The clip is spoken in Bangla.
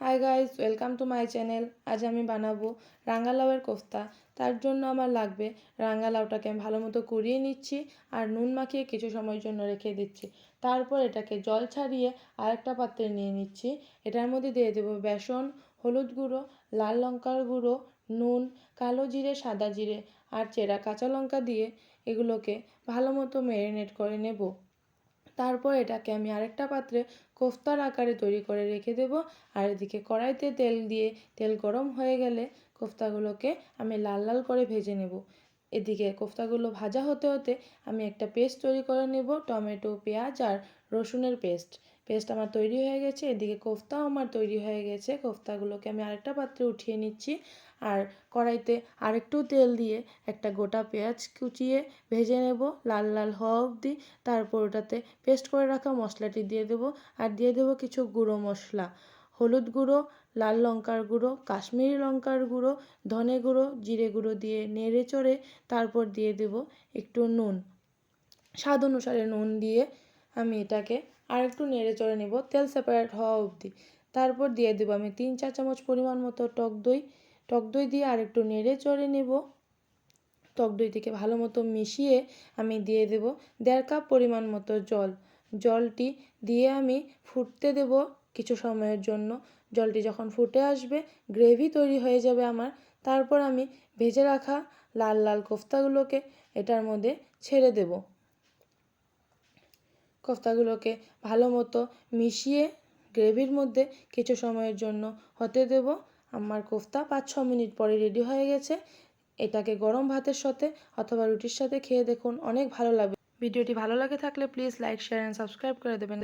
Hi guys, welcome to my channel. আজ আমি বানাবো রাঙালাউয়ের কোফতা। তার জন্য আমার লাগবে রাঙালাউটাকে আমি ভালো মতো কুড়িয়ে নিচ্ছি আর নুন মাখিয়ে কিছু সময়ের জন্য রেখে দিচ্ছি। তারপর এটাকে জল ছাড়িয়ে আরেকটা পাত্রে নিয়ে নিচ্ছি। এটার মধ্যে দিয়ে দেবো বেসন, হলুদ গুঁড়ো, লাল লঙ্কার গুঁড়ো, নুন, কালো জিরে, সাদা জিরে আর চেরা কাঁচা লঙ্কা দিয়ে এগুলোকে ভালো মতো ম্যারিনেট করে নেব। তারপর এটাকে আমি আরেকটা পাত্রে কোফতার আকারে তৈরি করে রেখে দেব। আর এদিকে কড়াইতে তেল দিয়ে তেল গরম হয়ে গেলে কোফতাগুলোকে আমি লাল লাল করে ভেজে নেব। এদিকে কোফতাগুলো ভাজা হতে হতে আমি একটা পেস্ট তৈরি করে নেব, টমেটো, পেঁয়াজ আর রসুনের পেস্ট আমার তৈরি হয়ে গেছে। এদিকে কোফতাও আমার তৈরি হয়ে গেছে। কোফতাগুলোকে আমি আরেকটা পাত্রে উঠিয়ে নিচ্ছি আর কড়াইতে আরেকটু তেল দিয়ে একটা গোটা পেঁয়াজ কুচিয়ে ভেজে নেব লাল লাল হওয়া অবধি। তারপর ওটাতে পেস্ট করে রাখা মশলাটি দিয়ে দেবো আর দিয়ে দেবো কিছু গুঁড়ো মশলা, হলুদ গুঁড়ো, লাল লঙ্কার গুঁড়ো, কাশ্মীরি লঙ্কার গুঁড়ো, ধনে গুঁড়ো, জিরে গুঁড়ো দিয়ে নেড়ে চড়ে তারপর দিয়ে দেবো একটু নুন। স্বাদ অনুসারে নুন দিয়ে আমি এটাকে আরেকটু নেড়ে চড়ে নেব তেল সেপারেট হওয়া অবধি। তারপর দিয়ে দেবো আমি 3-4 চামচ পরিমাণ মতো টক দই দিয়ে আরেকটু নেড়ে চড়ে নেব। টক দইটিকে ভালো মতো মিশিয়ে আমি দিয়ে দেব 1.5 কাপ পরিমাণ মতো জলটি দিয়ে আমি ফুটতে দেব কিছু সময়ের জন্য। জলটি যখন ফুটে আসবে, গ্রেভি তৈরি হয়ে যাবে আমার, তারপর আমি ভেজে রাখা লাল লাল কোফতাগুলোকে এটার মধ্যে ছেড়ে দেব। কোফতাগুলোকে ভালো মতো মিশিয়ে গ্রেভির মধ্যে কিছু সময়ের জন্য হতে দেব। আমার কোফতা 5-6 মিনিট পরে রেডি হয়ে গেছে। এটাকে গরম ভাতের সাথে অথবা রুটির সাথে খেয়ে দেখুন, অনেক ভালো লাগবে। ভিডিওটি ভালো লাগে থাকলে please like, share and subscribe করে দেবেন।